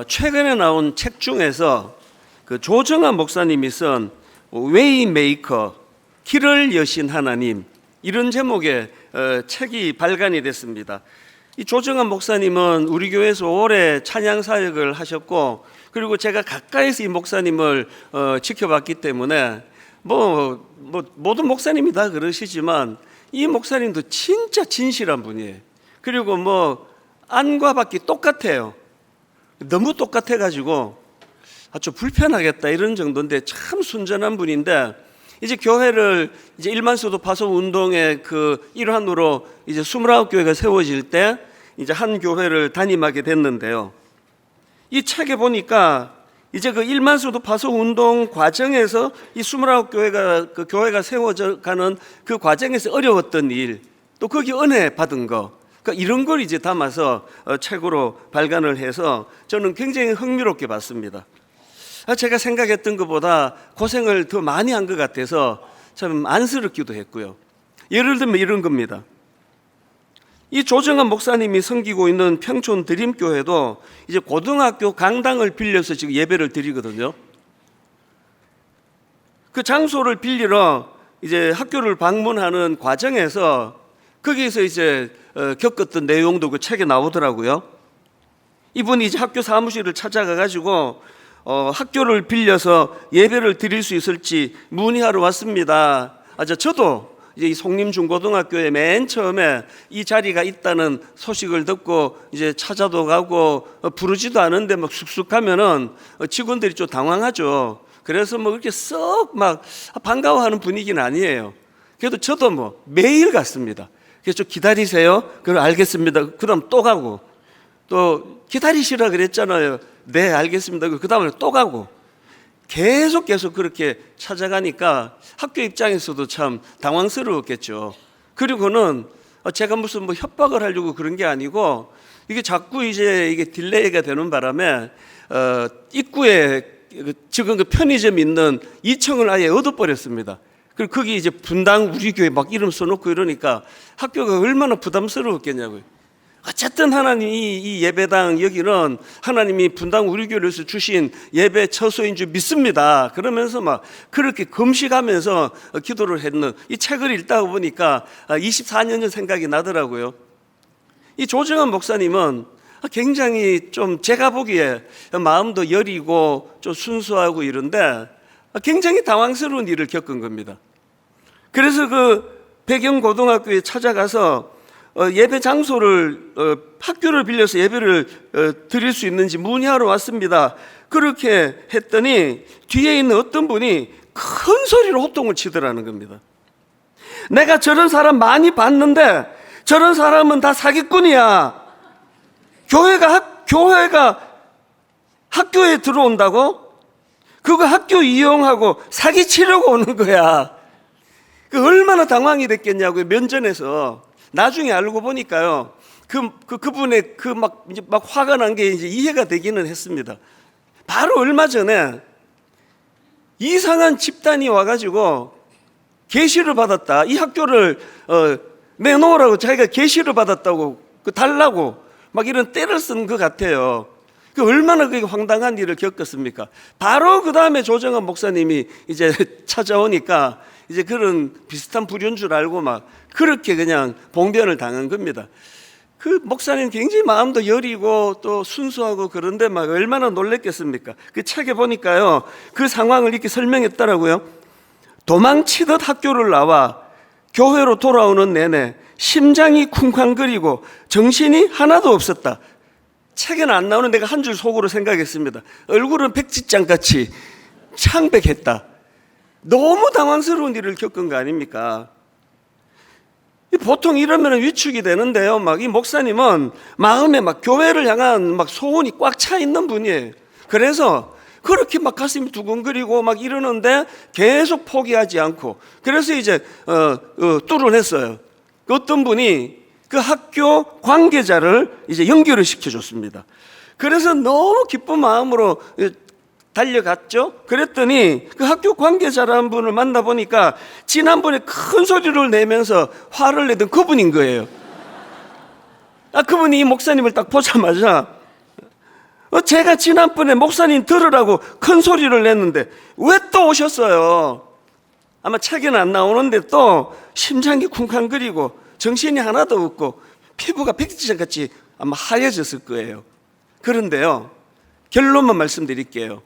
최근에 나온 책 중에서 그 조정한 목사님이 쓴 웨이메이커, 길을 여신 하나님, 이런 제목의 책이 발간이 됐습니다. 이 조정한 목사님은 우리 교회에서 오래 찬양 사역을 하셨고, 그리고 제가 가까이서 이 목사님을 지켜봤기 때문에 모든 목사님이 다 그러시지만 이 목사님도 진짜 진실한 분이에요. 그리고 안과 밖이 똑같아요. 너무 똑같아가지고 아주 불편하겠다 이런 정도인데 참 순전한 분인데, 이제 교회를 이제 일만수도 파송 운동의 그 일환으로 이제 29교회가 세워질 때 이제 한 교회를 담임하게 됐는데요. 이 책에 보니까 이제 그 일만수도 파송 운동 과정에서 이 29교회가 그 교회가 세워져 가는 그 과정에서 어려웠던 일, 또 거기 은혜 받은 거, 그러니까 이런 걸 이제 담아서 책으로 발간을 해서 저는 굉장히 흥미롭게 봤습니다. 제가 생각했던 것보다 고생을 더 많이 한 것 같아서 참 안쓰럽기도 했고요. 예를 들면 이런 겁니다. 이 조정한 목사님이 섬기고 있는 평촌 드림교회도 이제 고등학교 강당을 빌려서 지금 예배를 드리거든요. 그 장소를 빌리러 이제 학교를 방문하는 과정에서 거기에서 이제 겪었던 내용도 그 책에 나오더라고요. 이분이 이제 학교 사무실을 찾아가 가지고 학교를 빌려서 예배를 드릴 수 있을지 문의하러 왔습니다. 저도 이제 이 송림중고등학교에 맨 처음에 이 자리가 있다는 소식을 듣고 이제 찾아도 가고 부르지도 않은데 쑥쑥 가면은 직원들이 좀 당황하죠. 그래서 그렇게 썩 반가워하는 분위기는 아니에요. 그래도 저도 매일 갔습니다. 그래서 좀 기다리세요. 그럼 알겠습니다. 그 다음 또 가고, 또 기다리시라 그랬잖아요. 네, 알겠습니다. 그 다음에 또 가고, 계속 그렇게 찾아가니까 학교 입장에서도 참 당황스러웠겠죠. 그리고는 제가 무슨 협박을 하려고 그런 게 아니고, 이게 자꾸 이게 딜레이가 되는 바람에 입구에 지금 그 편의점 있는 2층을 아예 얻어버렸습니다. 그리고 거기 이제 분당 우리 교회 이름 써놓고 이러니까 학교가 얼마나 부담스러웠겠냐고요. 어쨌든 하나님이 이 예배당 여기는 하나님이 분당 우리 교회에서 주신 예배 처소인 줄 믿습니다. 그러면서 그렇게 금식하면서 기도를 했는, 이 책을 읽다 보니까 24년 전 생각이 나더라고요. 이 조정한 목사님은 굉장히 좀 제가 보기에 마음도 여리고 좀 순수하고 이런데 굉장히 당황스러운 일을 겪은 겁니다. 그래서 그 배경고등학교에 찾아가서 예배 장소를 학교를 빌려서 예배를 드릴 수 있는지 문의하러 왔습니다. 그렇게 했더니 뒤에 있는 어떤 분이 큰 소리로 호통을 치더라는 겁니다. 내가 저런 사람 많이 봤는데 저런 사람은 다 사기꾼이야. 교회가 학교에 들어온다고? 그거 학교 이용하고 사기치려고 오는 거야. 얼마나 당황이 됐겠냐고요. 면전에서. 나중에 알고 보니까요, 그분의 화가 난 게 이제 이해가 되기는 했습니다. 바로 얼마 전에 이상한 집단이 와가지고 계시를 받았다. 이 학교를 내놓으라고, 자기가 계시를 받았다고 달라고 이런 때를 쓴 것 같아요. 얼마나 그게 황당한 일을 겪었습니까? 바로 그 다음에 조정한 목사님이 이제 찾아오니까 이제 그런 비슷한 부류인 줄 알고 그렇게 그냥 봉변을 당한 겁니다. 그 목사님 굉장히 마음도 여리고 또 순수하고 그런데 얼마나 놀랬겠습니까? 그 책에 보니까요, 그 상황을 이렇게 설명했더라고요. 도망치듯 학교를 나와 교회로 돌아오는 내내 심장이 쿵쾅거리고 정신이 하나도 없었다. 책에는 안 나오는 내가 한 줄 속으로 생각했습니다. 얼굴은 백지장같이 창백했다. 너무 당황스러운 일을 겪은 거 아닙니까? 보통 이러면 위축이 되는데요. 이 목사님은 마음에 교회를 향한 소원이 꽉 차 있는 분이에요. 그래서 그렇게 가슴이 두근거리고 이러는데 계속 포기하지 않고, 그래서 이제 뚫어냈어요. 어떤 분이 그 학교 관계자를 이제 연결을 시켜줬습니다. 그래서 너무 기쁜 마음으로 달려갔죠. 그랬더니 그 학교 관계자라는 분을 만나보니까 지난번에 큰 소리를 내면서 화를 내던 그분인 거예요. 그분이 이 목사님을 딱 보자마자 제가 지난번에 목사님 들으라고 큰 소리를 냈는데 왜 또 오셨어요? 아마 책에는 안 나오는데 또 심장이 쿵쾅거리고 정신이 하나도 없고 피부가 백지장같이 아마 하얘졌을 거예요. 그런데요, 결론만 말씀드릴게요.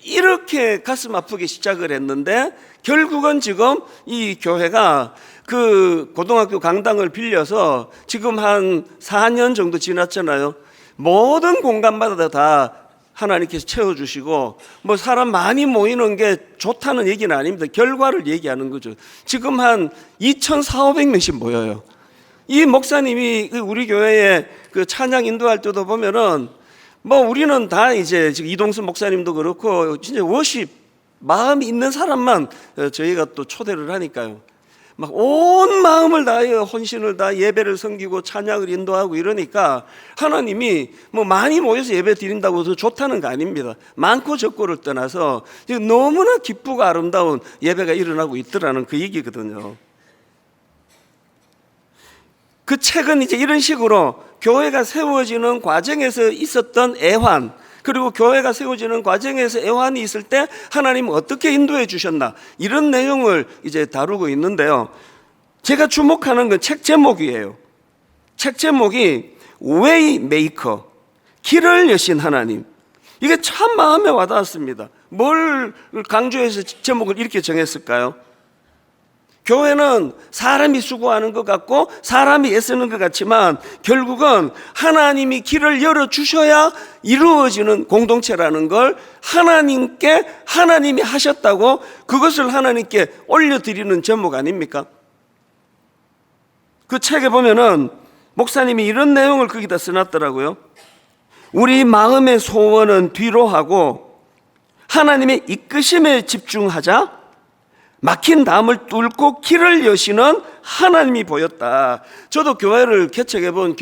이렇게 가슴 아프게 시작을 했는데 결국은 지금 이 교회가 그 고등학교 강당을 빌려서 지금 한 4년 정도 지났잖아요. 모든 공간마다 다 하나님께서 채워주시고, 뭐 사람 많이 모이는 게 좋다는 얘기는 아닙니다. 결과를 얘기하는 거죠. 지금 한 2,400~500명씩 모여요. 이 목사님이 우리 교회에 그 찬양 인도할 때도 보면은 뭐 우리는 다 이제 지금 이동수 목사님도 그렇고 진짜 워십 마음이 있는 사람만 저희가 또 초대를 하니까요. 막 온 마음을 다하여 혼신을 다 예배를 섬기고 찬양을 인도하고 이러니까 하나님이 뭐 많이 모여서 예배 드린다고 해서 좋다는 거 아닙니다. 많고 적고를 떠나서 너무나 기쁘고 아름다운 예배가 일어나고 있더라는 그 얘기거든요. 그 책은 이제 이런 식으로 교회가 세워지는 과정에서 있었던 애환, 그리고 교회가 세워지는 과정에서 애환이 있을 때 하나님은 어떻게 인도해 주셨나, 이런 내용을 이제 다루고 있는데요. 제가 주목하는 건 책 제목이에요. 책 제목이 Way Maker, 길을 여신 하나님. 이게 참 마음에 와닿았습니다. 뭘 강조해서 제목을 이렇게 정했을까요? 교회는 사람이 수고하는 것 같고 사람이 애쓰는 것 같지만 결국은 하나님이 길을 열어주셔야 이루어지는 공동체라는 걸 하나님께 하나님이 하셨다고 그것을 하나님께 올려드리는 제목 아닙니까? 그 책에 보면은 목사님이 이런 내용을 거기다 써놨더라고요. 우리 마음의 소원은 뒤로 하고 하나님의 이끄심에 집중하자. 막힌 담을 뚫고 길을 여시는 하나님이 보였다. 저도 교회를 개척해본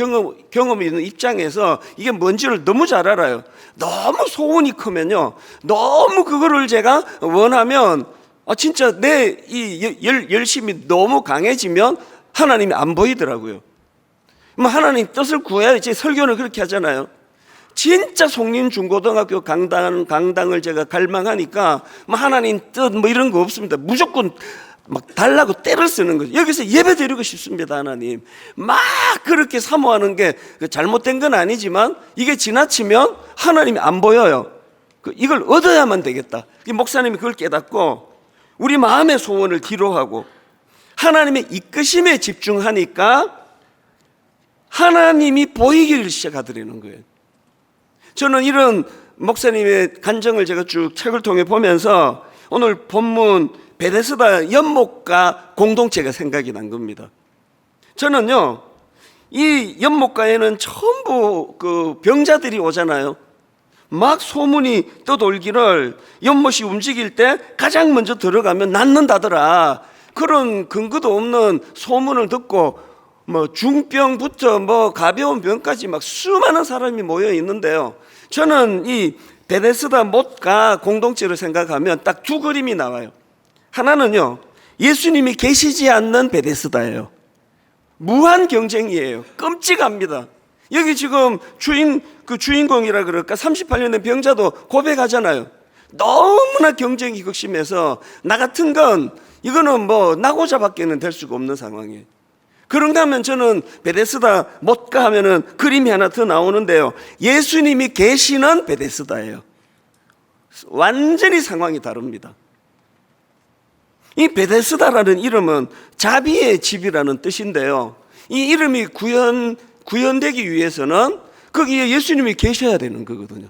경험이 있는 입장에서 이게 뭔지를 너무 잘 알아요. 너무 소원이 크면요, 너무 그거를 제가 원하면 진짜 내 이 열심이 너무 강해지면 하나님이 안 보이더라고요. 뭐 하나님 뜻을 구해야지. 설교는 그렇게 하잖아요. 진짜 송림중고등학교 강당을 제가 갈망하니까 뭐 하나님 뜻 뭐 이런 거 없습니다. 무조건 막 달라고 때를 쓰는 거죠. 여기서 예배 드리고 싶습니다. 하나님 막 그렇게 사모하는 게 잘못된 건 아니지만 이게 지나치면 하나님이 안 보여요. 이걸 얻어야만 되겠다. 목사님이 그걸 깨닫고 우리 마음의 소원을 뒤로 하고 하나님의 이끄심에 집중하니까 하나님이 보이기를 시작하더라는 거예요. 저는 이런 목사님의 간증을 제가 쭉 책을 통해 보면서 오늘 본문 베데스다 연못가 공동체가 생각이 난 겁니다. 저는요, 이 연못가에는 전부 그 병자들이 오잖아요. 막 소문이 떠돌기를 연못이 움직일 때 가장 먼저 들어가면 낫는다더라. 그런 근거도 없는 소문을 듣고 뭐 중병부터 뭐 가벼운 병까지 막 수많은 사람이 모여 있는데요. 저는 이 베데스다 못가 공동체를 생각하면 딱 두 그림이 나와요. 하나는요, 예수님이 계시지 않는 베데스다예요. 무한 경쟁이에요. 끔찍합니다. 여기 지금 주인공이라 그럴까 38년 된 병자도 고백하잖아요. 너무나 경쟁이 극심해서 나 같은 건 이거는 뭐 나고자밖에는 될 수가 없는 상황이에요. 그런가 하면 저는 베데스다 못가 하면은 그림이 하나 더 나오는데요. 예수님이 계시는 베데스다예요. 완전히 상황이 다릅니다. 이 베데스다라는 이름은 자비의 집이라는 뜻인데요. 이 이름이 구현되기 위해서는 거기에 예수님이 계셔야 되는 거거든요.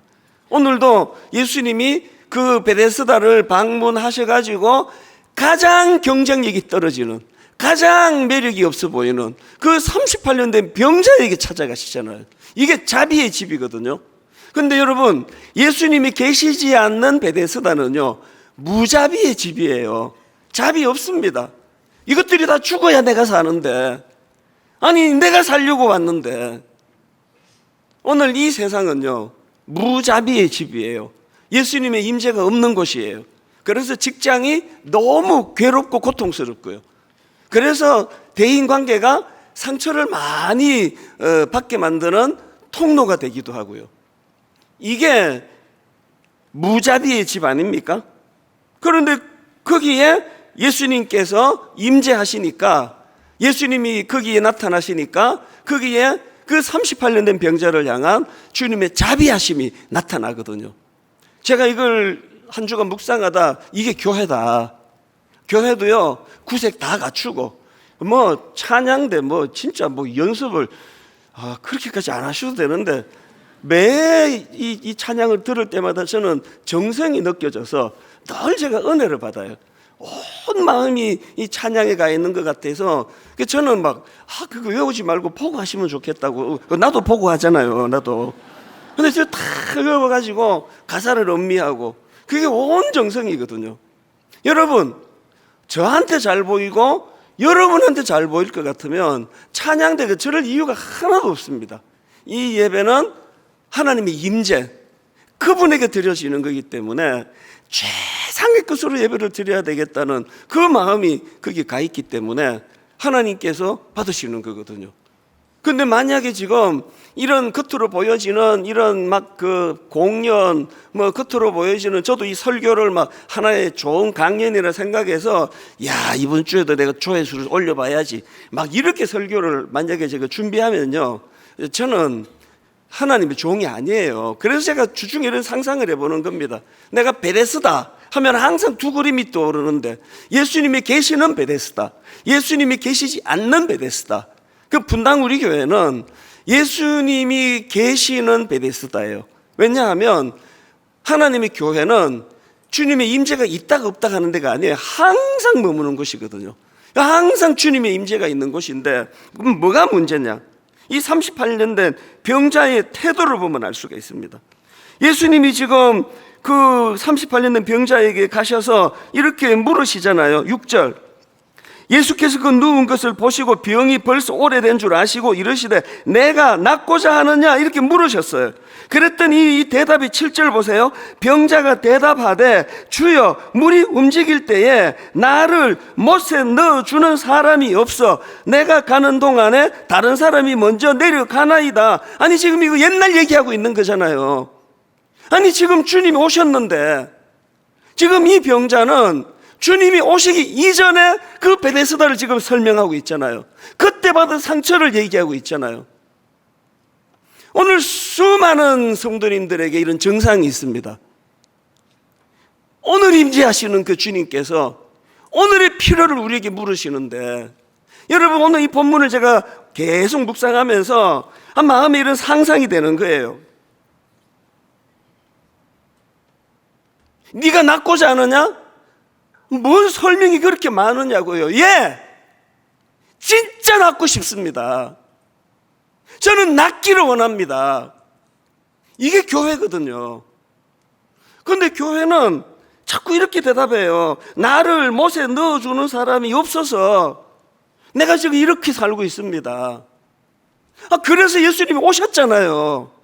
오늘도 예수님이 그 베데스다를 방문하셔가지고 가장 경쟁력이 떨어지는, 가장 매력이 없어 보이는 그 38년 된 병자에게 찾아가시잖아요. 이게 자비의 집이거든요. 근데 여러분, 예수님이 계시지 않는 베데스다는요, 무자비의 집이에요. 자비 없습니다. 이것들이 다 죽어야 내가 사는데, 아니 내가 살려고 왔는데. 오늘 이 세상은요, 무자비의 집이에요. 예수님의 임재가 없는 곳이에요. 그래서 직장이 너무 괴롭고 고통스럽고요. 그래서 대인관계가 상처를 많이 받게 만드는 통로가 되기도 하고요. 이게 무자비의 집 아닙니까? 그런데 거기에 예수님께서 임재하시니까, 예수님이 거기에 나타나시니까 거기에 그 38년 된 병자를 향한 주님의 자비하심이 나타나거든요. 제가 이걸 한 주간 묵상하다, 이게 교회다. 교회도요, 구색 다 갖추고, 뭐 찬양대 뭐 진짜 뭐 연습을 그렇게까지 안 하셔도 되는데, 매 이 찬양을 들을 때마다 저는 정성이 느껴져서 늘 제가 은혜를 받아요. 온 마음이 이 찬양에 가 있는 것 같아서 저는 막 그거 외우지 말고 보고 하시면 좋겠다고. 나도 보고 하잖아요, 나도. 근데 제가 다 외워가지고 가사를 음미하고, 그게 온 정성이거든요. 여러분, 저한테 잘 보이고 여러분한테 잘 보일 것 같으면 찬양대가 저럴 이유가 하나도 없습니다. 이 예배는 하나님의 임재, 그분에게 드려지는 거기 때문에 최상의 것으로 예배를 드려야 되겠다는 그 마음이 거기에 가 있기 때문에 하나님께서 받으시는 거거든요. 근데 만약에 지금 이런 겉으로 보여지는 이런 막 그 공연, 뭐 겉으로 보여지는, 저도 이 설교를 막 하나의 좋은 강연이라 생각해서, 야, 이번 주에도 내가 조회수를 올려봐야지, 막 이렇게 설교를 만약에 제가 준비하면요, 저는 하나님의 종이 아니에요. 그래서 제가 주중에 이런 상상을 해보는 겁니다. 내가 베데스다 하면 항상 두 그림이 떠오르는데, 예수님이 계시는 베데스다, 예수님이 계시지 않는 베데스다. 그 분당 우리 교회는 예수님이 계시는 베데스다예요. 왜냐하면 하나님의 교회는 주님의 임재가 있다가 없다가 하는 데가 아니에요. 항상 머무는 곳이거든요. 항상 주님의 임재가 있는 곳인데, 그럼 뭐가 문제냐? 이 38년 된 병자의 태도를 보면 알 수가 있습니다. 예수님이 지금 그 38년 된 병자에게 가셔서 이렇게 물으시잖아요. 6절, 예수께서 그 누운 것을 보시고 병이 벌써 오래된 줄 아시고 이르시되 내가 낫고자 하느냐, 이렇게 물으셨어요. 그랬더니 이 대답이 7절 보세요. 병자가 대답하되 주여, 물이 움직일 때에 나를 못에 넣어주는 사람이 없어 내가 가는 동안에 다른 사람이 먼저 내려가나이다. 아니, 지금 이거 옛날 얘기하고 있는 거잖아요. 아니, 지금 주님이 오셨는데, 지금 이 병자는 주님이 오시기 이전에 그 베데스다를 지금 설명하고 있잖아요. 그때 받은 상처를 얘기하고 있잖아요. 오늘 수많은 성도님들에게 이런 증상이 있습니다. 오늘 임재하시는 그 주님께서 오늘의 필요를 우리에게 물으시는데, 여러분, 오늘 이 본문을 제가 계속 묵상하면서 마음에 이런 상상이 되는 거예요. 네가 낫고자 하느냐? 뭔 설명이 그렇게 많으냐고요. 예, 진짜 낫고 싶습니다. 저는 낫기를 원합니다. 이게 교회거든요. 그런데 교회는 자꾸 이렇게 대답해요. 나를 못에 넣어주는 사람이 없어서 내가 지금 이렇게 살고 있습니다. 그래서 예수님이 오셨잖아요.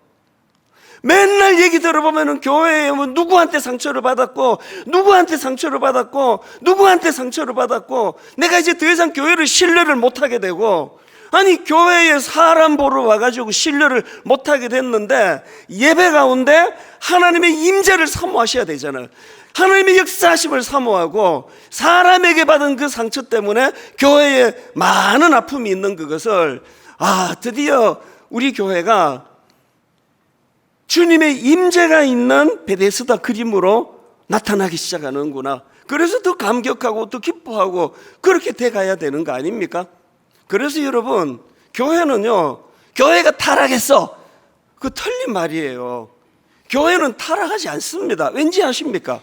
맨날 얘기 들어보면 교회에 뭐 누구한테 상처를 받았고 누구한테 상처를 받았고 누구한테 상처를 받았고, 내가 이제 더 이상 교회를 신뢰를 못하게 되고, 아니, 교회에 사람 보러 와가지고 신뢰를 못하게 됐는데, 예배 가운데 하나님의 임재를 사모하셔야 되잖아요. 하나님의 역사하심을 사모하고, 사람에게 받은 그 상처 때문에 교회에 많은 아픔이 있는 그것을, 드디어 우리 교회가 주님의 임재가 있는 베데스다 그림으로 나타나기 시작하는구나. 그래서 더 감격하고 더 기뻐하고 그렇게 돼가야 되는 거 아닙니까? 그래서 여러분, 교회는요, 교회가 타락했어, 그거 틀린 말이에요. 교회는 타락하지 않습니다. 왠지 아십니까?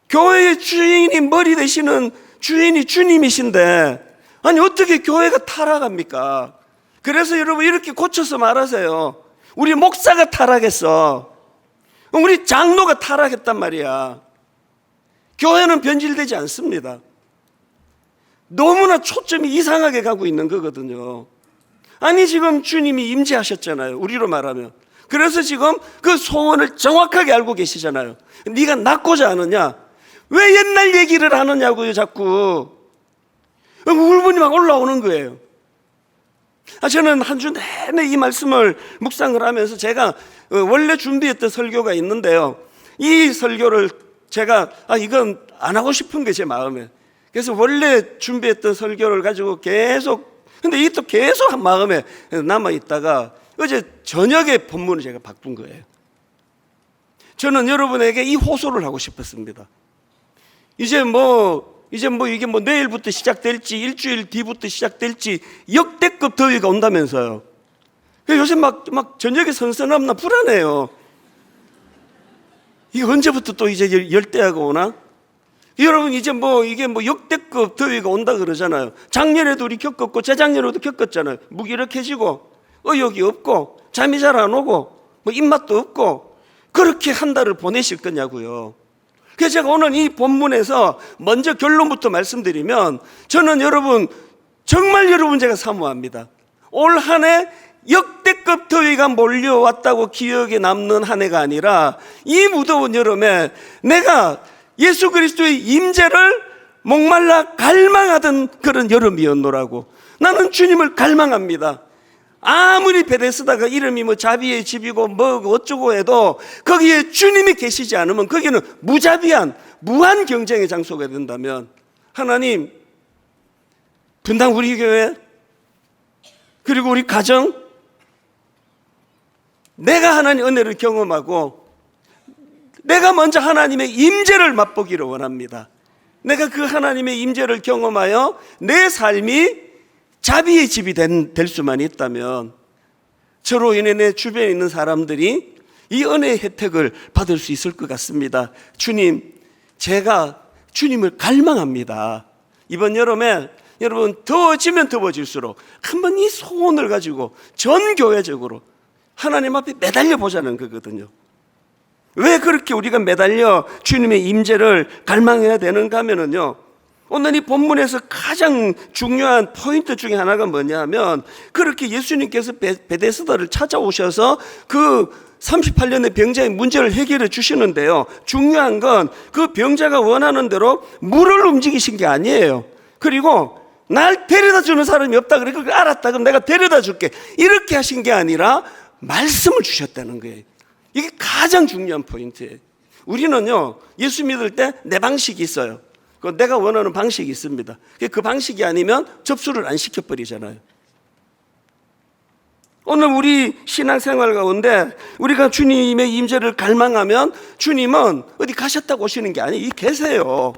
교회의 주인이 머리 되시는 주인이 주님이신데, 아니, 어떻게 교회가 타락합니까? 그래서 여러분, 이렇게 고쳐서 말하세요. 우리 목사가 타락했어, 우리 장로가 타락했단 말이야. 교회는 변질되지 않습니다. 너무나 초점이 이상하게 가고 있는 거거든요. 아니, 지금 주님이 임재하셨잖아요, 우리로 말하면. 그래서 지금 그 소원을 정확하게 알고 계시잖아요. 네가 낫고자 하느냐? 왜 옛날 얘기를 하느냐고요, 자꾸. 울분이 막 올라오는 거예요. 저는 한 주 내내 이 말씀을 묵상을 하면서 제가 원래 준비했던 설교가 있는데요, 이 설교를 제가 이건 안 하고 싶은 게 제 마음에, 그래서 원래 준비했던 설교를 가지고 계속, 근데 이게 또 계속 마음에 남아있다가 어제 저녁에 본문을 제가 바꾼 거예요. 저는 여러분에게 이 호소를 하고 싶었습니다. 이게 내일부터 시작될지 일주일 뒤부터 시작될지 역대급 더위가 온다면서요. 요새 막 저녁에 선선함나 불안해요. 이게 언제부터 또 이제 열대야가 오나? 여러분, 이게 역대급 더위가 온다 그러잖아요. 작년에도 우리 겪었고 재작년에도 겪었잖아요. 무기력해지고 의욕이 없고 잠이 잘 안 오고 입맛도 없고, 그렇게 한 달을 보내실 거냐고요. 그래서 제가 오늘 이 본문에서 먼저 결론부터 말씀드리면, 저는 정말 여러분 제가 사모합니다. 올 한 해 역대급 더위가 몰려왔다고 기억에 남는 한 해가 아니라, 이 무더운 여름에 내가 예수 그리스도의 임재를 목말라 갈망하던 그런 여름이었노라고. 나는 주님을 갈망합니다. 아무리 베데스다가 이름이 자비의 집이고 어쩌고 해도 거기에 주님이 계시지 않으면 거기는 무자비한 무한 경쟁의 장소가 된다면, 하나님, 분당 우리 교회 그리고 우리 가정, 내가 하나님 은혜를 경험하고 내가 먼저 하나님의 임재를 맛보기를 원합니다. 내가 그 하나님의 임재를 경험하여 내 삶이 자비의 집이 될 수만 있다면, 저로 인해 내 주변에 있는 사람들이 이 은혜의 혜택을 받을 수 있을 것 같습니다. 주님, 제가 주님을 갈망합니다. 이번 여름에 여러분, 더워지면 더워질수록 한번 이 소원을 가지고 전 교회적으로 하나님 앞에 매달려 보자는 거거든요. 왜 그렇게 우리가 매달려 주님의 임재를 갈망해야 되는가 하면요, 오늘 이 본문에서 가장 중요한 포인트 중에 하나가 뭐냐 하면, 그렇게 예수님께서 베데스다를 찾아오셔서 그 38년의 병자의 문제를 해결해 주시는데요, 중요한 건 그 병자가 원하는 대로 물을 움직이신 게 아니에요. 그리고 날 데려다 주는 사람이 없다 그래. 그걸 알았다, 그럼 내가 데려다 줄게, 이렇게 하신 게 아니라 말씀을 주셨다는 거예요. 이게 가장 중요한 포인트예요. 우리는요, 예수 믿을 때 내 방식이 있어요. 내가 원하는 방식이 있습니다. 그 방식이 아니면 접수를 안 시켜버리잖아요. 오늘 우리 신앙생활 가운데 우리가 주님의 임재를 갈망하면, 주님은 어디 가셨다고 오시는 게 아니에요. 계세요.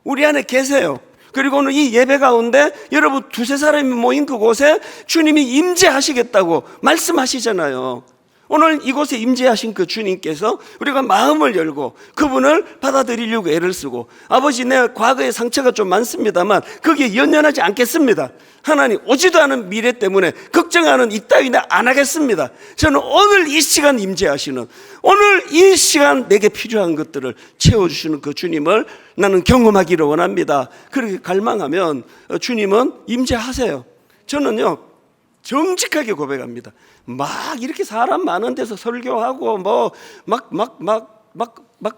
우리 안에 계세요. 그리고 오늘 이 예배 가운데 여러분 두세 사람이 모인 그곳에 주님이 임재하시겠다고 말씀하시잖아요. 오늘 이곳에 임재하신 그 주님께서 우리가 마음을 열고 그분을 받아들이려고 애를 쓰고, 아버지, 내 과거의 상처가 좀 많습니다만 거기에 연연하지 않겠습니다. 하나님, 오지도 않은 미래 때문에 걱정하는 이따위는 안 하겠습니다. 저는 오늘 이 시간 임재하시는, 오늘 이 시간 내게 필요한 것들을 채워주시는 그 주님을 나는 경험하기를 원합니다. 그렇게 갈망하면 주님은 임재하세요. 저는요, 정직하게 고백합니다. 막 이렇게 사람 많은 데서 설교하고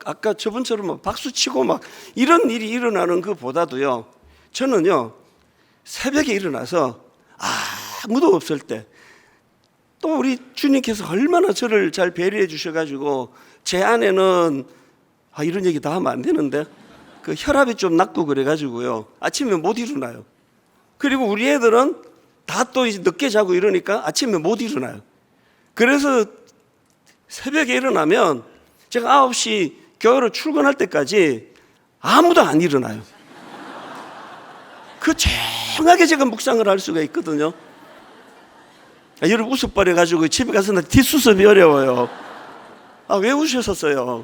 아까 저분처럼 박수 치고 이런 일이 일어나는 것보다도요, 저는요, 새벽에 일어나서 아무도 없을 때, 또 우리 주님께서 얼마나 저를 잘 배려해 주셔가지고, 제 안에는 이런 얘기 다 하면 안 되는데, 그 혈압이 좀 낮고 그래가지고요, 아침에 못 일어나요. 그리고 우리 애들은 다 또 이제 늦게 자고 이러니까 아침에 못 일어나요. 그래서 새벽에 일어나면 제가 9시 교회로 출근할 때까지 아무도 안 일어나요. 그 조용하게 제가 묵상을 할 수가 있거든요. 여러분 웃어버려가지고 집에 가서 나 뒷수습이 어려워요. 왜 우셨었어요?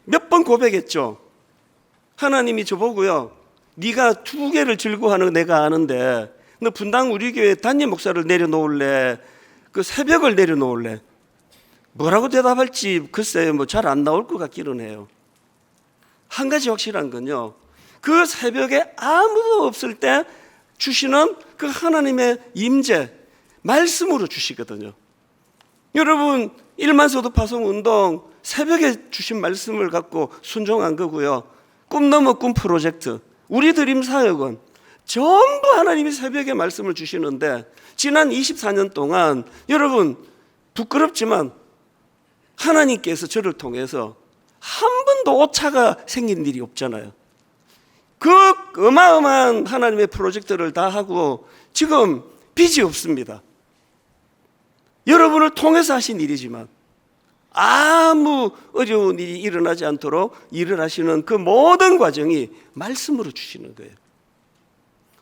몇 번 고백했죠. 하나님이 저보고요, 네가 2개를 즐거워하는 거 내가 아는데 너 분당 우리 교회 담임 목사를 내려놓을래? 그 새벽을 내려놓을래? 뭐라고 대답할지 글쎄요, 잘 안 나올 것 같기는 해요. 한 가지 확실한 건요, 그 새벽에 아무도 없을 때 주시는 그 하나님의 임재, 말씀으로 주시거든요. 여러분, 1만소득 파송운동 새벽에 주신 말씀을 갖고 순종한 거고요. 꿈 넘어 꿈 프로젝트, 우리 드림 사역은 전부 하나님이 새벽에 말씀을 주시는데 지난 24년 동안 여러분 부끄럽지만 하나님께서 저를 통해서 한 번도 오차가 생긴 일이 없잖아요. 그 어마어마한 하나님의 프로젝트를 다 하고 지금 빚이 없습니다. 여러분을 통해서 하신 일이지만 아무 어려운 일이 일어나지 않도록 일을 하시는 그 모든 과정이 말씀으로 주시는 거예요.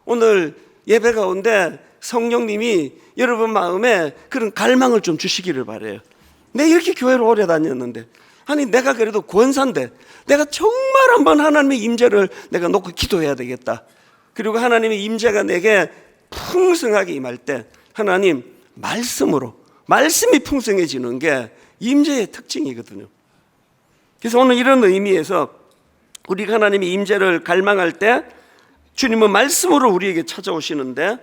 오늘 예배 가운데 성령님이 여러분 마음에 그런 갈망을 좀 주시기를 바라요. 내가 이렇게 교회를 오래 다녔는데, 아니 내가 그래도 권사인데 내가 정말 한번 하나님의 임재를 내가 놓고 기도해야 되겠다. 그리고 하나님의 임재가 내게 풍성하게 임할 때 하나님 말씀으로, 말씀이 풍성해지는 게 임재의 특징이거든요. 그래서 오늘 이런 의미에서 우리가 하나님의 임재를 갈망할 때 주님은 말씀으로 우리에게 찾아오시는데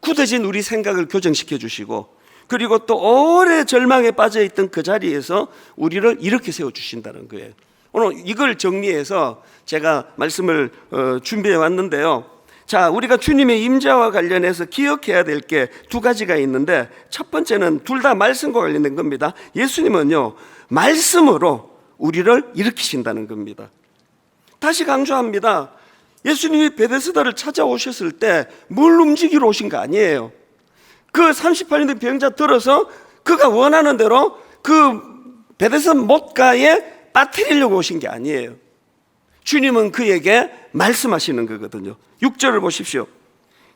굳어진 우리 생각을 교정시켜 주시고, 그리고 또 오래 절망에 빠져 있던 그 자리에서 우리를 이렇게 세워 주신다는 거예요. 오늘 이걸 정리해서 제가 말씀을 준비해 왔는데요. 자, 우리가 주님의 임재와 관련해서 기억해야 될 게 두 가지가 있는데, 첫 번째는 둘 다 말씀과 관련된 겁니다. 예수님은요, 말씀으로 우리를 일으키신다는 겁니다. 다시 강조합니다. 예수님이 베데스다를 찾아오셨을 때 물 움직이러 오신 거 아니에요. 그 38년 된 병자 들어서 그가 원하는 대로 그 베데스다 못가에 빠뜨리려고 오신 게 아니에요. 주님은 그에게 말씀하시는 거거든요. 6절을 보십시오.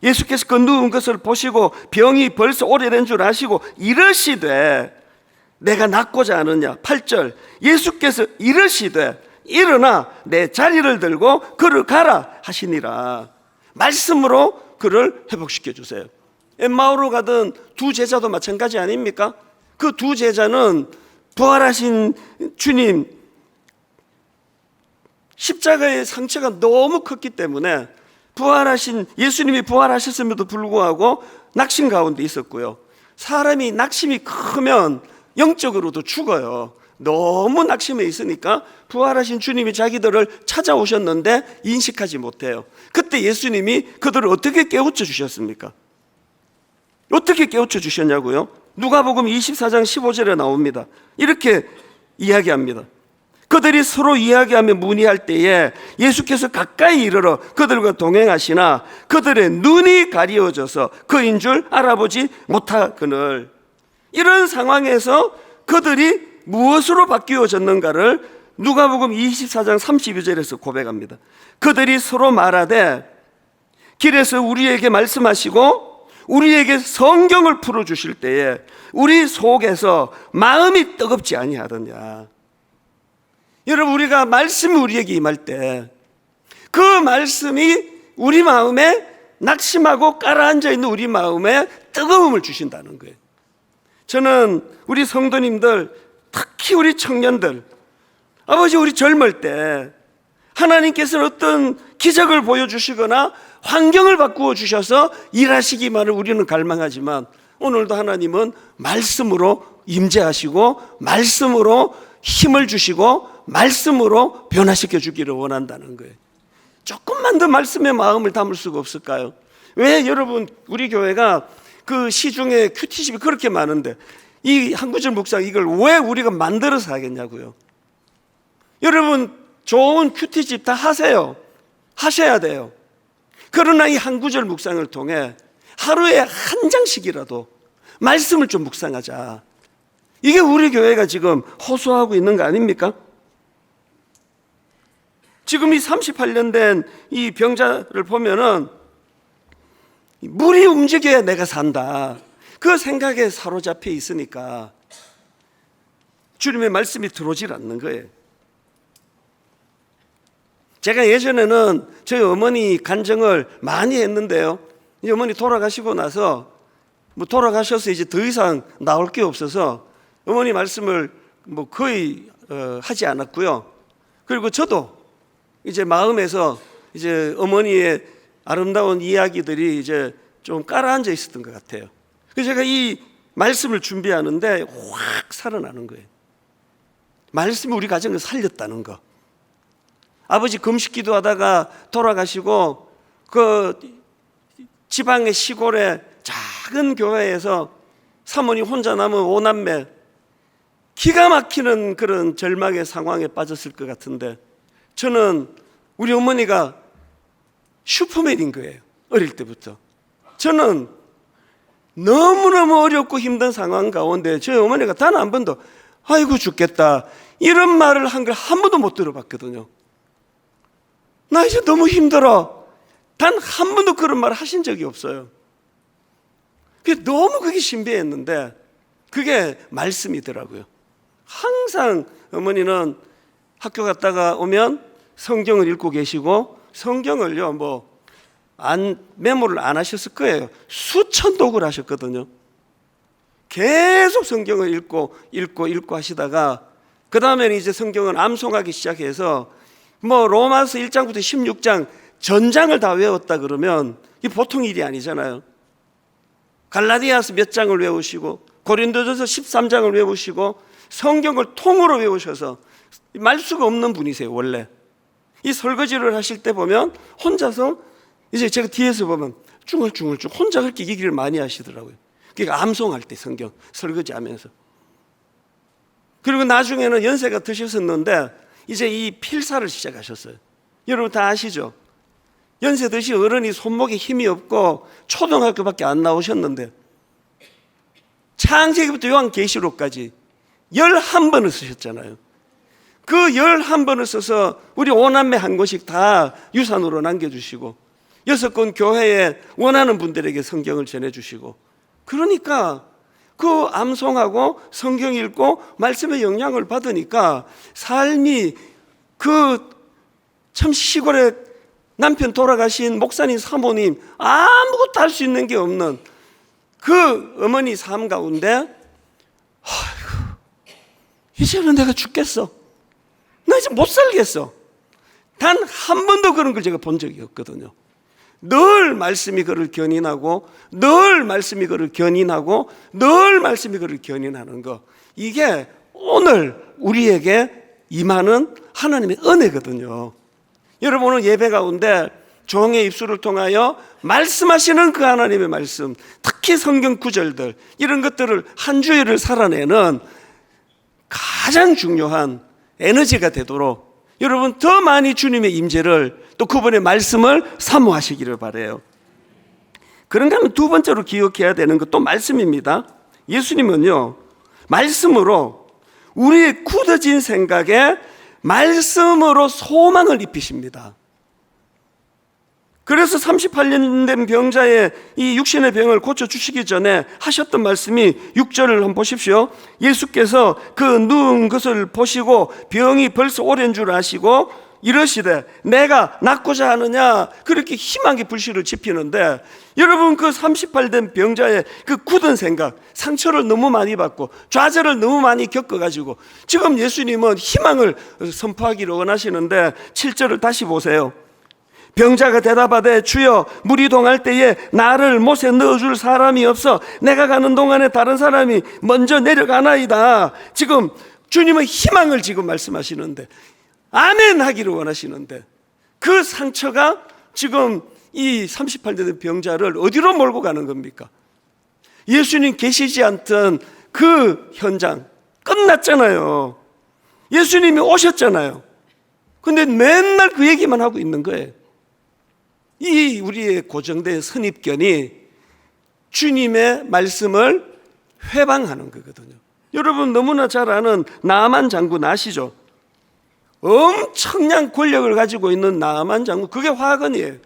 예수께서 그 누운 것을 보시고 병이 벌써 오래된 줄 아시고 이르시되 내가 낫고자 하느냐. 8절 예수께서 이르시되 일어나 내 자리를 들고 걸어가라 하시니라. 말씀으로 그를 회복시켜 주세요. 엠마오로 가던 두 제자도 마찬가지 아닙니까? 그 두 제자는 부활하신 주님 십자가의 상처가 너무 컸기 때문에 부활하신 예수님이 부활하셨음에도 불구하고 낙심 가운데 있었고요. 사람이 낙심이 크면 영적으로도 죽어요. 너무 낙심해 있으니까 부활하신 주님이 자기들을 찾아오셨는데 인식하지 못해요. 그때 예수님이 그들을 어떻게 깨우쳐 주셨습니까? 어떻게 깨우쳐 주셨냐고요? 누가복음 24장 15절에 나옵니다. 이렇게 이야기합니다. 그들이 서로 이야기하며 문의할 때에 예수께서 가까이 이르러 그들과 동행하시나 그들의 눈이 가리워져서 그인 줄 알아보지 못하거늘. 이런 상황에서 그들이 무엇으로 바뀌어졌는가를 누가복음 24장 32절에서 고백합니다. 그들이 서로 말하되 길에서 우리에게 말씀하시고 우리에게 성경을 풀어주실 때에 우리 속에서 마음이 뜨겁지 아니하더냐. 여러분, 우리가 말씀이 우리에게 임할 때 그 말씀이 우리 마음에 낙심하고 깔아앉아 있는 우리 마음에 뜨거움을 주신다는 거예요. 저는 우리 성도님들, 특히 우리 청년들, 아버지 우리 젊을 때 하나님께서는 어떤 기적을 보여주시거나 환경을 바꾸어 주셔서 일하시기만을 우리는 갈망하지만 오늘도 하나님은 말씀으로 임재하시고 말씀으로 힘을 주시고 말씀으로 변화시켜 주기를 원한다는 거예요. 조금만 더 말씀의 마음을 담을 수가 없을까요? 왜 여러분 우리 교회가 그 시중에 큐티집이 그렇게 많은데 이 한 구절 묵상 이걸 왜 우리가 만들어서 하겠냐고요. 여러분 좋은 큐티집 다 하세요. 하셔야 돼요. 그러나 이 한 구절 묵상을 통해 하루에 한 장씩이라도 말씀을 좀 묵상하자. 이게 우리 교회가 지금 호소하고 있는 거 아닙니까? 지금 이 38년 된 이 병자를 보면은 물이 움직여야 내가 산다. 그 생각에 사로잡혀 있으니까 주님의 말씀이 들어오질 않는 거예요. 제가 예전에는 저희 어머니 간증을 많이 했는데요. 이 어머니 돌아가시고 나서 돌아가셔서 이제 더 이상 나올 게 없어서 어머니 말씀을 거의 하지 않았고요. 그리고 저도 이제 마음에서 이제 어머니의 아름다운 이야기들이 이제 좀 깔아앉아 있었던 것 같아요. 그래서 제가 이 말씀을 준비하는데 확 살아나는 거예요. 말씀이 우리 가정을 살렸다는 거. 아버지 금식 기도하다가 돌아가시고 그 지방의 시골의 작은 교회에서 사모님 혼자 남은 5남매, 기가 막히는 그런 절망의 상황에 빠졌을 것 같은데, 저는 우리 어머니가 슈퍼맨인 거예요. 어릴 때부터. 저는 너무너무 어렵고 힘든 상황 가운데 저희 어머니가 단 한 번도 아이고 죽겠다 이런 말을 한 걸 한 번도 못 들어봤거든요. 나 이제 너무 힘들어. 단 한 번도 그런 말을 하신 적이 없어요. 너무 그게 신비했는데 그게 말씀이더라고요. 항상 어머니는 학교 갔다가 오면 성경을 읽고 계시고, 성경을요 메모를 안 하셨을 거예요. 수천 독을 하셨거든요. 계속 성경을 읽고 하시다가 그 다음에는 이제 성경을 암송하기 시작해서 로마서 1장부터 16장 전장을 다 외웠다 그러면 이 보통 일이 아니잖아요. 갈라디아서 몇 장을 외우시고 고린도전서 13장을 외우시고 성경을 통으로 외우셔서 말 수가 없는 분이세요. 원래 이 설거지를 하실 때 보면 혼자서, 이제 제가 뒤에서 보면 쭝얼쭝얼 혼자 그렇게 얘기를 많이 하시더라고요. 그러니까 암송할 때 성경 설거지하면서. 그리고 나중에는 연세가 드셨었는데 이제 이 필사를 시작하셨어요. 여러분 다 아시죠? 연세 드신 어른이 손목에 힘이 없고 초등학교밖에 안 나오셨는데 창세기부터 요한계시록까지 11번을 쓰셨잖아요. 그 11번을 써서 우리 5남매 한 권씩 다 유산으로 남겨주시고 6권 교회에 원하는 분들에게 성경을 전해주시고, 그러니까 그 암송하고 성경 읽고 말씀의 영향을 받으니까 삶이 참 시골에 남편 돌아가신 목사님 사모님 아무것도 할 수 있는 게 없는 그 어머니 삶 가운데 아이고, 이제는 내가 죽겠어. 나 이제 못 살겠어. 단 한 번도 그런 걸 제가 본 적이 없거든요. 늘 말씀이 그를 견인하고 늘 말씀이 그를 견인하고 늘 말씀이 그를 견인하는 거, 이게 오늘 우리에게 임하는 하나님의 은혜거든요. 여러분 오늘 예배 가운데 종의 입술을 통하여 말씀하시는 그 하나님의 말씀, 특히 성경 구절들, 이런 것들을 한 주일을 살아내는 가장 중요한 에너지가 되도록 여러분 더 많이 주님의 임재를 또 그분의 말씀을 사모하시기를 바라요. 그런가 하면 두 번째로 기억해야 되는 것도 말씀입니다. 예수님은요 말씀으로 우리의 굳어진 생각에 말씀으로 소망을 입히십니다. 그래서 38년 된 병자의 이 육신의 병을 고쳐주시기 전에 하셨던 말씀이 6절을 한번 보십시오. 예수께서 그 누운 것을 보시고 병이 벌써 오랜 줄 아시고 이러시되 내가 낫고자 하느냐, 그렇게 희망의 불씨를 지피는데, 여러분 그 38된 병자의 그 굳은 생각, 상처를 너무 많이 받고 좌절을 너무 많이 겪어가지고 지금 예수님은 희망을 선포하기를 원하시는데 7절을 다시 보세요. 병자가 대답하되 주여 물이 동할 때에 나를 못에 넣어줄 사람이 없어 내가 가는 동안에 다른 사람이 먼저 내려가나이다. 지금 주님은 희망을 지금 말씀하시는데, 아멘 하기를 원하시는데, 그 상처가 지금 이 38대 병자를 어디로 몰고 가는 겁니까? 예수님 계시지 않던 그 현장 끝났잖아요. 예수님이 오셨잖아요. 근데 맨날 그 얘기만 하고 있는 거예요. 이 우리의 고정된 선입견이 주님의 말씀을 회방하는 거거든요. 여러분 너무나 잘 아는 나만 장군 아시죠? 엄청난 권력을 가지고 있는 나만 장군, 그게 화근이에요.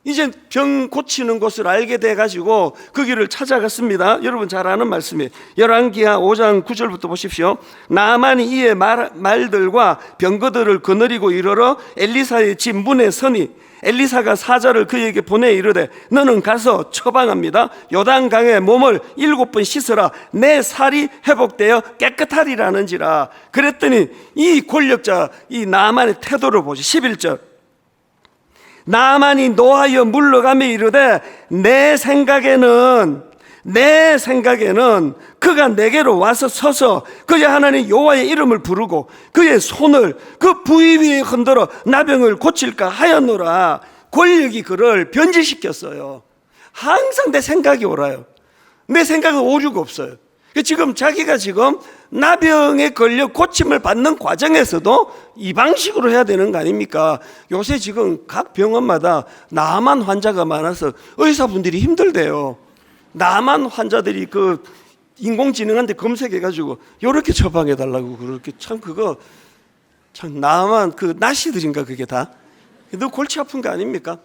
이제 병 고치는 곳을 알게 돼가지고 그 길을 찾아갔습니다. 여러분 잘 아는 말씀이에요. 열왕기하 5장 9절부터 보십시오. 나만이 이의 말들과 병거들을 거느리고 이르러 엘리사의 집 문에 서니 엘리사가 사자를 그에게 보내 이르되 너는 가서 처방합니다. 요단강에 몸을 7번 씻으라. 내 살이 회복되어 깨끗하리라는지라. 그랬더니 이 권력자 이 나만의 태도를 보시. 11절. 나만이 노하여 물러가며 이르되 내 생각에는 그가 내게로 와서 서서 그의 하나님 여호와의 이름을 부르고 그의 손을 그 부위 위에 흔들어 나병을 고칠까 하였노라. 권력이 그를 변질시켰어요. 항상 내 생각이 옳아요. 내 생각은 오류가 없어요. 지금 자기가 지금 나병에 걸려 고침을 받는 과정에서도 이 방식으로 해야 되는 거 아닙니까? 요새 지금 각 병원마다 나만 환자가 많아서 의사분들이 힘들대요. 나만 환자들이 그 인공지능한테 검색해가지고 이렇게 처방해달라고 그렇게 참 그거 참 나만 그 나시들인가 그게 다? 너 골치 아픈 거 아닙니까?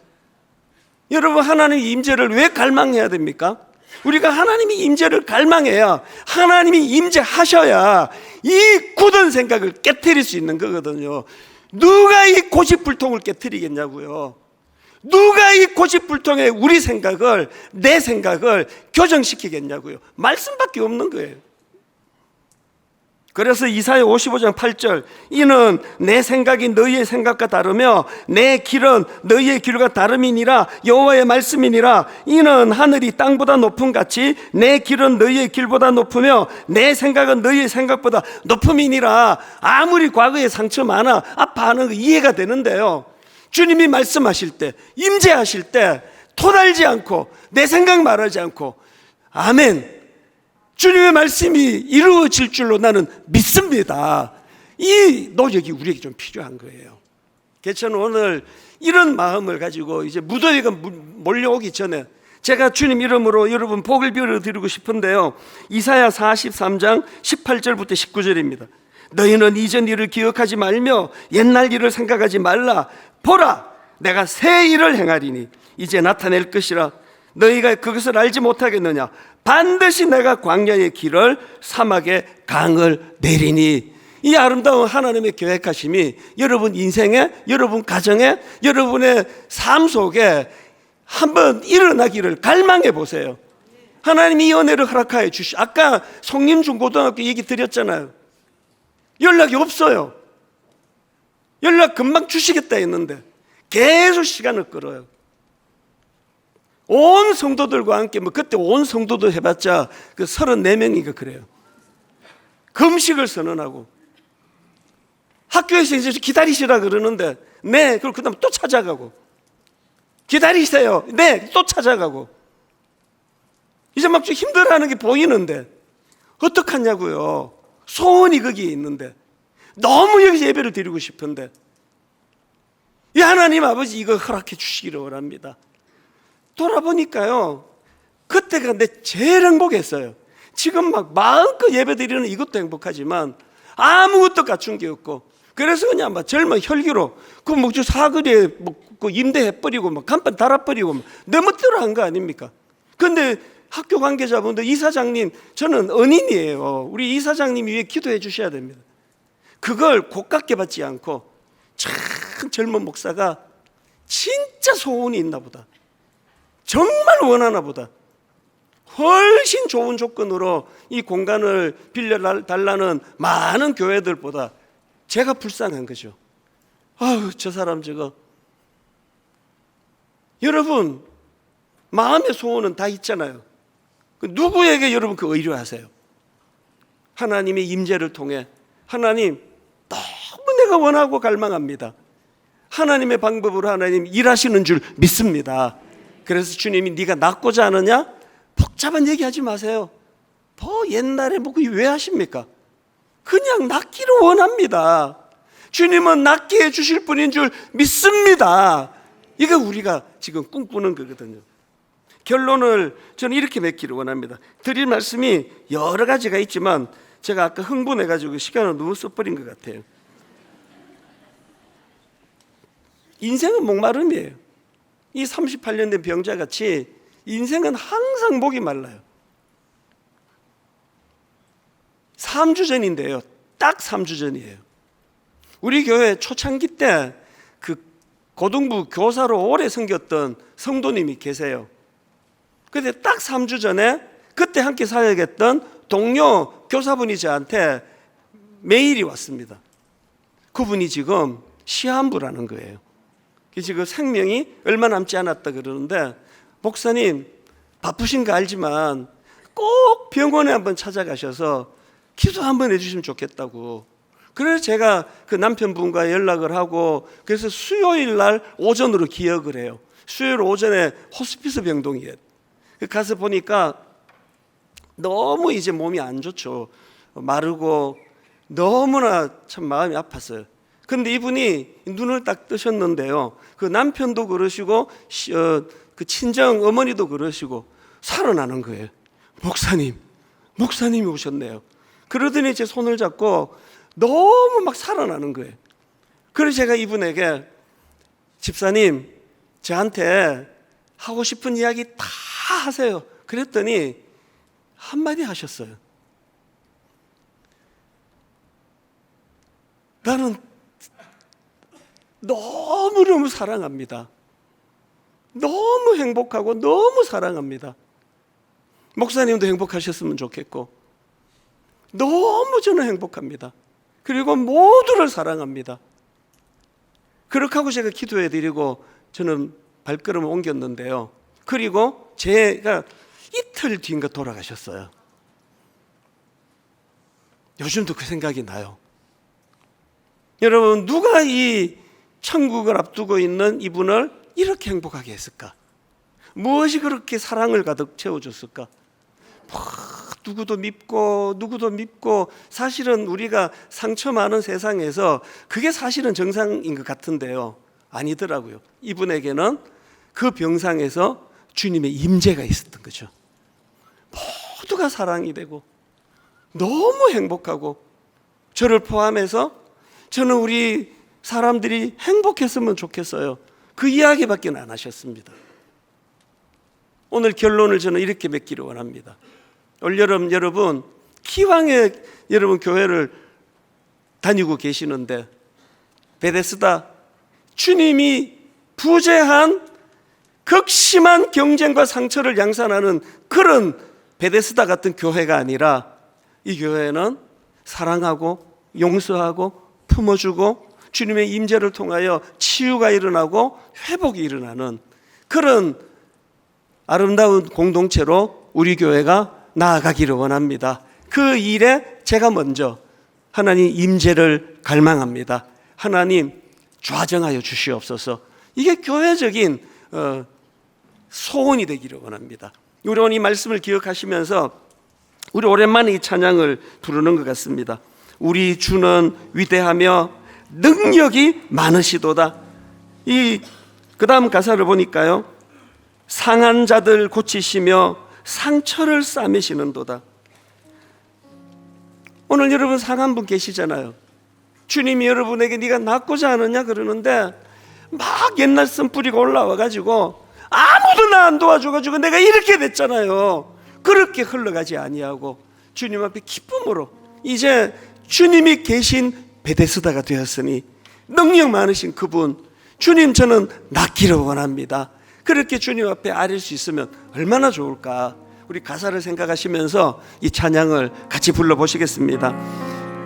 여러분 하나님의 임재를 왜 갈망해야 됩니까? 우리가 하나님의 임재를 갈망해야 하나님이 임재하셔야 이 굳은 생각을 깨트릴 수 있는 거거든요. 누가 이 고집불통을 깨트리겠냐고요. 누가 이 고집불통에 우리 생각을 내 생각을 교정시키겠냐고요. 말씀밖에 없는 거예요. 그래서 이사야 55장 8절 이는 내 생각이 너희의 생각과 다르며 내 길은 너희의 길과 다름이니라 여호와의 말씀이니라 이는 하늘이 땅보다 높음 같이 내 길은 너희의 길보다 높으며 내 생각은 너희의 생각보다 높음이니라. 아무리 과거에 상처 많아 아파하는 거 이해가 되는데요, 주님이 말씀하실 때 임재하실 때 토달지 않고 내 생각 말하지 않고 아멘 주님의 말씀이 이루어질 줄로 나는 믿습니다. 이 노력이 우리에게 좀 필요한 거예요. 저는 오늘 이런 마음을 가지고 이제 무더위가 몰려오기 전에 제가 주님 이름으로 여러분 복을 빌어드리고 싶은데요, 이사야 43장 18절부터 19절입니다. 너희는 이전 일을 기억하지 말며 옛날 일을 생각하지 말라. 보라 내가 새 일을 행하리니 이제 나타낼 것이라. 너희가 그것을 알지 못하겠느냐. 반드시 내가 광야의 길을 사막의 강을 내리니. 이 아름다운 하나님의 계획하심이 여러분 인생에, 여러분 가정에, 여러분의 삶 속에 한번 일어나기를 갈망해 보세요. 하나님이 이 은혜를 허락하여 주시. 아까 송림중고등학교 얘기 드렸잖아요. 연락이 없어요. 연락 금방 주시겠다 했는데 계속 시간을 끌어요. 온 성도들과 함께 그때 온 성도들 해봤자 그 34명이가 그래요. 금식을 선언하고 학교에서 이제 기다리시라 그러는데 네, 그리고 그다음 또 찾아가고 기다리세요. 네, 또 찾아가고 이제 막 좀 힘들어하는 게 보이는데 어떡하냐고요. 소원이 거기에 있는데 너무 여기서 예배를 드리고 싶은데 이 하나님 아버지 이거 허락해 주시기를 원합니다. 돌아보니까요, 그때가 내 제일 행복했어요. 지금 막 마음껏 예배 드리는 이것도 행복하지만 아무것도 갖춘 게 없고 그래서 그냥 막 젊은 혈기로 그 사거리에 그 임대해버리고 막 간판 달아버리고 내 멋대로 한 거 아닙니까? 근데 학교 관계자분들 이사장님 저는 은인이에요. 우리 이사장님이 위해 기도해 주셔야 됩니다. 그걸 고깝게 받지 않고 참 젊은 목사가 진짜 소원이 있나 보다, 정말 원하나 보다, 훨씬 좋은 조건으로 이 공간을 빌려달라는 많은 교회들보다 제가 불쌍한 거죠. 아유 저 사람 저거. 여러분 마음의 소원은 다 있잖아요. 누구에게 여러분 그 의뢰하세요? 하나님의 임재를 통해 하나님 너무 내가 원하고 갈망합니다. 하나님의 방법으로 하나님 일하시는 줄 믿습니다. 그래서 주님이 네가 낫고자 하느냐? 복잡한 얘기하지 마세요. 뭐 옛날에 뭐 왜 하십니까? 그냥 낫기를 원합니다. 주님은 낫게 해주실 분인 줄 믿습니다. 이거 우리가 지금 꿈꾸는 거거든요. 결론을 저는 이렇게 맺기를 원합니다. 드릴 말씀이 여러 가지가 있지만 제가 아까 흥분해가지고 시간을 너무 써버린 것 같아요. 인생은 목마름이에요. 이 38년 된 병자같이 인생은 항상 목이 말라요. 3주 전인데요, 딱 3주 전이에요. 우리 교회 초창기 때 그 고등부 교사로 오래 섬겼던 성도님이 계세요. 근데 딱 3주 전에 그때 함께 사역했던 동료 교사분이 저한테 메일이 왔습니다. 그분이 지금 시한부라는 거예요. 지금 생명이 얼마 남지 않았다 그러는데, 목사님 바쁘신 거 알지만 꼭 병원에 한번 찾아가셔서 기도 한번 해주시면 좋겠다고. 그래서 제가 그 남편분과 연락을 하고 그래서 수요일 날 오전으로 기억을 해요. 수요일 오전에 호스피스 병동이에요. 가서 보니까 너무 이제 몸이 안 좋죠. 마르고 너무나 참 마음이 아팠어요. 근데 이분이 눈을 딱 뜨셨는데요, 그 남편도 그러시고 그 친정 어머니도 그러시고 살아나는 거예요. 목사님이 오셨네요. 그러더니 제 손을 잡고 너무 막 살아나는 거예요. 그래서 제가 이분에게, 집사님, 저한테 하고 싶은 이야기 다 하세요. 그랬더니 한마디 하셨어요. 나는 너무너무 사랑합니다. 너무 행복하고 너무 사랑합니다. 목사님도 행복하셨으면 좋겠고 너무 저는 행복합니다. 그리고 모두를 사랑합니다. 그렇게 하고 제가 기도해 드리고 저는 발걸음을 옮겼는데요, 그리고 제가 이틀 뒤인가 돌아가셨어요. 요즘도 그 생각이 나요. 여러분, 누가 이 천국을 앞두고 있는 이분을 이렇게 행복하게 했을까? 무엇이 그렇게 사랑을 가득 채워줬을까? 누구도 밉고 사실은 우리가 상처 많은 세상에서 그게 사실은 정상인 것 같은데요, 아니더라고요. 이분에게는 그 병상에서 주님의 임재가 있었던 거죠. 모두가 사랑이 되고 너무 행복하고, 저를 포함해서 저는 우리 사람들이 행복했으면 좋겠어요. 그 이야기밖에 안 하셨습니다. 오늘 결론을 저는 이렇게 맺기를 원합니다. 올여름 여러분, 기왕에 여러분 교회를 다니고 계시는데, 베데스다, 주님이 부재한 극심한 경쟁과 상처를 양산하는 그런 베데스다 같은 교회가 아니라, 이 교회는 사랑하고 용서하고 품어주고 주님의 임재를 통하여 치유가 일어나고 회복이 일어나는 그런 아름다운 공동체로 우리 교회가 나아가기를 원합니다. 그 일에 제가 먼저 하나님 임재를 갈망합니다. 하나님 좌정하여 주시옵소서. 이게 교회적인 소원이 되기를 원합니다. 우리 오늘 이 말씀을 기억하시면서 우리 오랜만에 이 찬양을 부르는 것 같습니다. 우리 주는 위대하며 능력이 많으시도다. 그 다음 가사를 보니까요, 상한 자들 고치시며 상처를 싸매시는도다. 오늘 여러분 상한 분 계시잖아요. 주님이 여러분에게 네가 낫고자 하느냐 그러는데 막 옛날 씀 뿌리가 올라와가지고 아무도 나 안 도와줘가지고 내가 이렇게 됐잖아요. 그렇게 흘러가지 아니하고 주님 앞에 기쁨으로 이제 주님이 계신 베데스다가 되었으니 능력 많으신 그분, 주님 저는 낫기를 원합니다. 그렇게 주님 앞에 아릴 수 있으면 얼마나 좋을까. 우리 가사를 생각하시면서 이 찬양을 같이 불러보시겠습니다.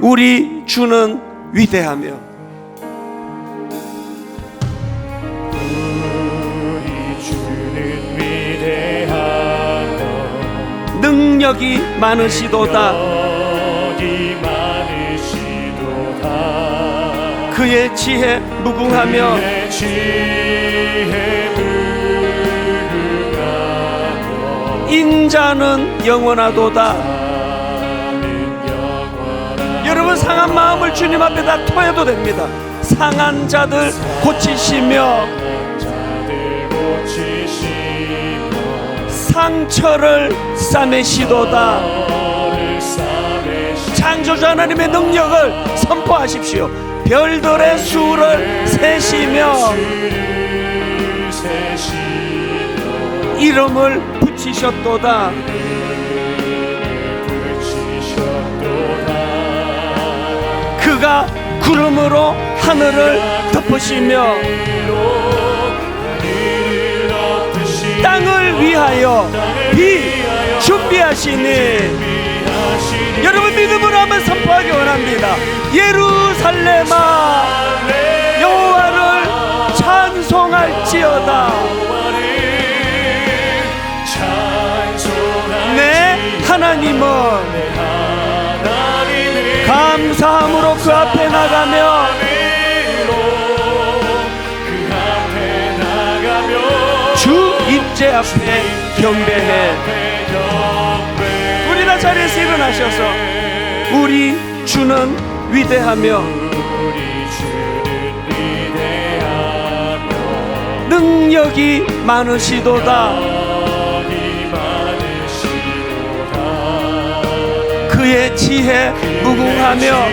우리 주는 위대하며 능력이 많으시도다. 그의 지혜 무궁하며 인자는 영원하도다. 여러분 상한 마음을 주님 앞에 다 토해도 됩니다. 상한 자들 고치시며 상처를 싸매시도다. 창조주 하나님의 능력을 선포하십시오. 별들의 수를 세시며 이름을 붙이셨도다. 그가 구름으로 하늘을 덮으시며 땅을 위하여 비 준비하시니. 여러분 믿음으로 한번 선포하기 원합니다. 예루살렘아 여호와를 찬송할지어다. 내 하나님은 감사함으로 그 앞에 나가며 주 임재 임재 앞에 경배해. 우리 다 자리에서 일어나셔서 우리 주는 위대하며 능력이 많으시도다. 그의 지혜 무궁하며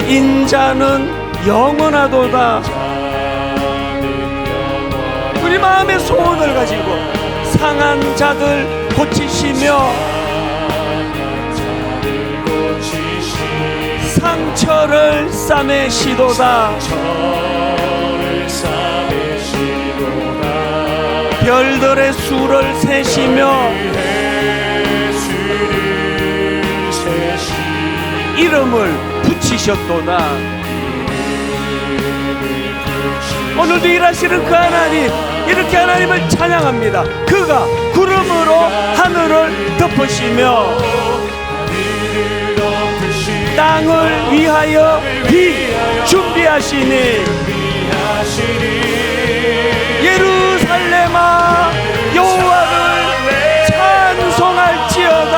인자는 영원하도다. 우리 마음의 소원을 가지고 상한 자들 고치시며 상처를 싸매시도다. 별들의 수를 세시며 이름을 붙이셨도다. 오늘도 일하시는 그 하나님, 이렇게 하나님을 찬양합니다. 그가 구름으로 하늘을 덮으시며 땅을 위하여 비 준비하시니 예루살렘아 여호와를 찬송할지어다.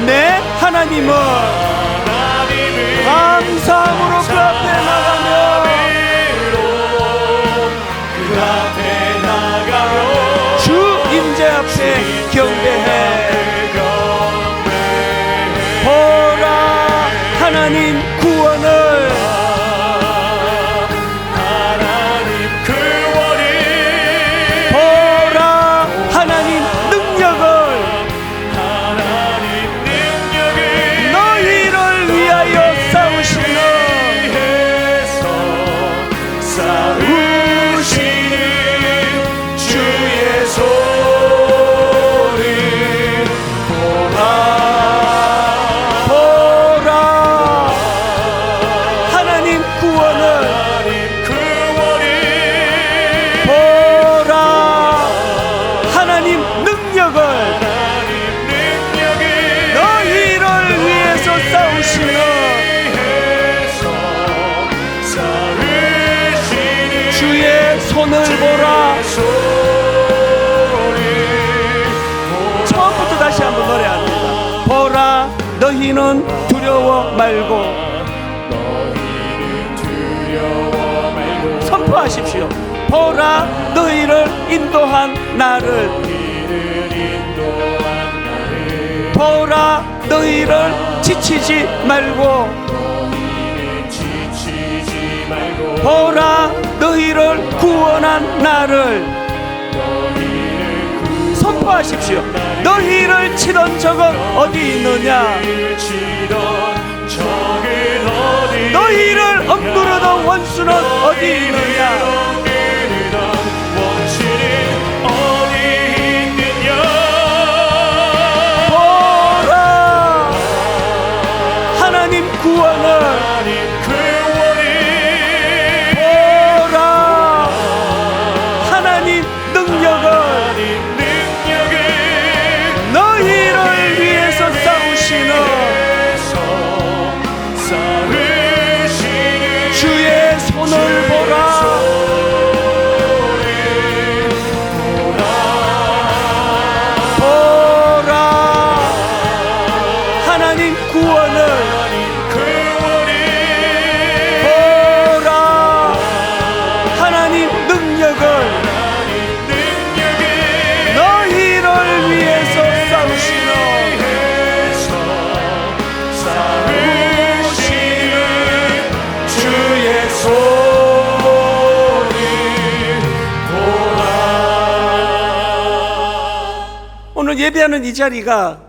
내 하나님은 감사함으로 그 앞에 나가며 주 임재 앞에 경배해. 보라 하나님 구원을, 보라 하나님 능력을, 너희를 위하여 싸우시는 주의 손을 보라 하나님 구원을, 보라 하나님 능력을, 너희를 위해서 싸우시는 주의 손을 보라. 처음부터 다시 한번 노래합니다. 보라 너희는 두려워 말고, 선포하십시오. 보라 너희를 인도한 나를, 보라 너희를 지치지 말고, 보라 너희를 구원한 나를. 선포하십시오. 너희를 치던 적은 어디 있느냐, 너희를 억누르던 원수는 어디 있느냐. 보라 하나님 구원을, 보라 하나님 능력을, 너희를 위해서 싸우시는 주의 손을 보라. 보라 하나님 구원을, 보라 하나님 능력을, 너희를 위해서 싸우시는 주의 손을 보라. 오늘 예배하는 이 자리가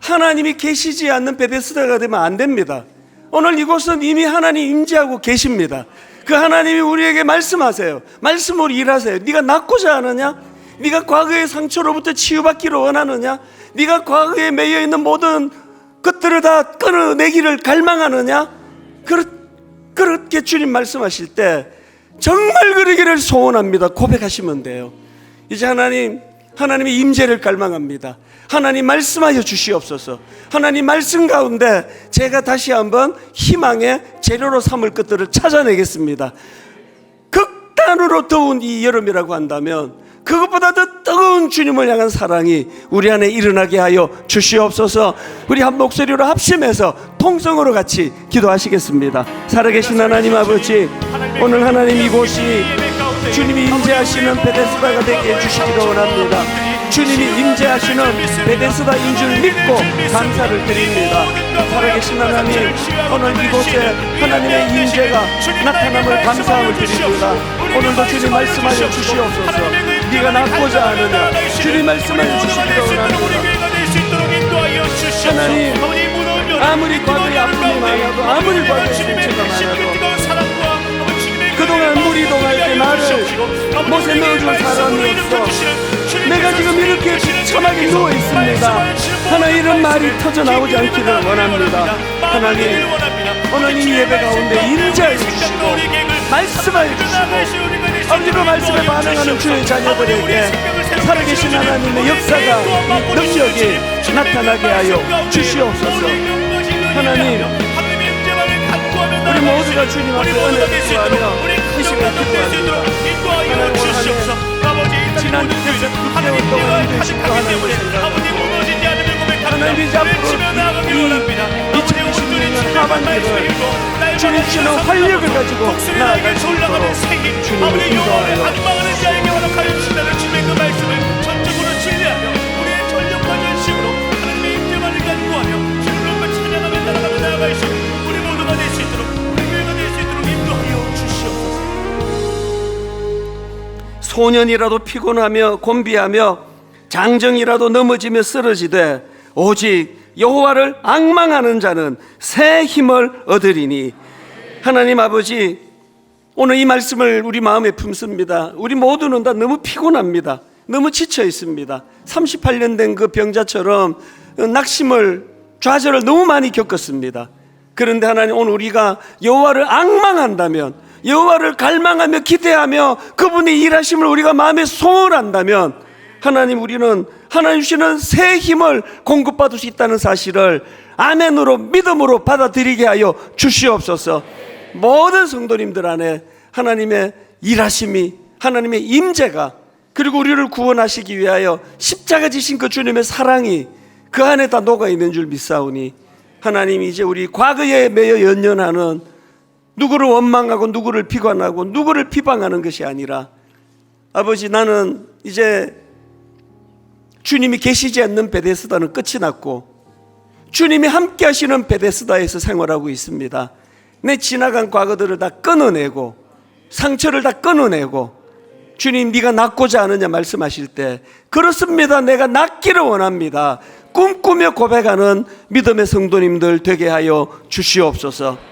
하나님이 계시지 않는 베데스다가 되면 안 됩니다. 오늘 이곳은 이미 하나님 임재하고 계십니다. 그 하나님이 우리에게 말씀하세요. 말씀으로 일하세요. 네가 낫고자 하느냐? 네가 과거의 상처로부터 치유받기를 원하느냐? 네가 과거에 매여있는 모든 것들을 다 끊어내기를 갈망하느냐? 그렇게 주님 말씀하실 때 정말 그러기를 소원합니다. 고백하시면 돼요. 이제 하나님의 임재를 갈망합니다. 하나님 말씀하여 주시옵소서. 하나님 말씀 가운데 제가 다시 한번 희망의 재료로 삼을 것들을 찾아내겠습니다. 극단으로 더운 이 여름이라고 한다면 그것보다 더 뜨거운 주님을 향한 사랑이 우리 안에 일어나게 하여 주시옵소서. 우리 한 목소리로 합심해서 통성으로 같이 기도하시겠습니다. 살아계신 하나님 아버지, 오늘 하나님 이곳이 주님이 임재하시는 베데스다가 되게 해주시기를 원합니다. 주님이 임재하시는 베데스다인 줄 믿고 감사를 드립니다. 살아계신 하나님, 오늘 이곳에 하나님의 임재가 나타남을 감사함을 드립니다. 오늘도 주님 말씀하여 주시옵소서. 네가 낳고자 하느냐, 주님 말씀하여 주시기를 원합니다. 하나님, 아무리 과거의 아픔이 많아도, 아무리 과거의 상처가 많아도, 그동안 물이 동할 때 나를 못에 넣어준 사람이 없어. 내가 지금 이렇게 비참하게 누워 있습니다. 하나님, 이런 말이 터져 나오지 않기를 원합니다. 하나님, 오늘 이 예배 가운데 임재해 주시고 말씀하여 주시고 아버지로 말씀에 반응하는 주의 자녀들에게 살아계신 하나님의 역사가, 이 능력이 나타나게 하여 주시옵소서. 하나님, 우리 모두가 주님 앞에 은혜를 구하며 이 시간 기도합니다. 하나님, 지난 6개월 동안 힘드시고 하나님을 생각하고 하나님, 이제 앞으로 이 2020년 하반기를 주님 주시는 활력을 가지고 나아갈 수 있도록 주님을 인도하여 소년이라도 피곤하며 곤비하며 장정이라도 넘어지며 쓰러지되 오직 여호와를 앙망하는 자는 새 힘을 얻으리니. 하나님 아버지, 오늘 이 말씀을 우리 마음에 품습니다. 우리 모두는 다 너무 피곤합니다. 너무 지쳐 있습니다. 38년 된 그 병자처럼 낙심을, 좌절을 너무 많이 겪었습니다. 그런데 하나님, 오늘 우리가 여호와를 앙망한다면, 여호와를 갈망하며 기대하며 그분의 일하심을 우리가 마음에 소원한다면, 하나님, 우리는 하나님 주시는 새 힘을 공급받을 수 있다는 사실을 아멘으로, 믿음으로 받아들이게 하여 주시옵소서. 모든 성도님들 안에 하나님의 일하심이, 하나님의 임재가, 그리고 우리를 구원하시기 위하여 십자가 지신 그 주님의 사랑이 그 안에 다 녹아있는 줄 믿사오니, 하나님, 이제 우리 과거에 매여 연연하는 누구를 원망하고 누구를 비관하고 누구를 비방하는 것이 아니라, 아버지, 나는 이제 주님이 계시지 않는 베데스다는 끝이 났고 주님이 함께 하시는 베데스다에서 생활하고 있습니다. 내 지나간 과거들을 다 끊어내고 상처를 다 끊어내고, 주님, 네가 낫고자 하느냐 말씀하실 때, 그렇습니다, 내가 낫기를 원합니다, 꿈꾸며 고백하는 믿음의 성도님들 되게 하여 주시옵소서.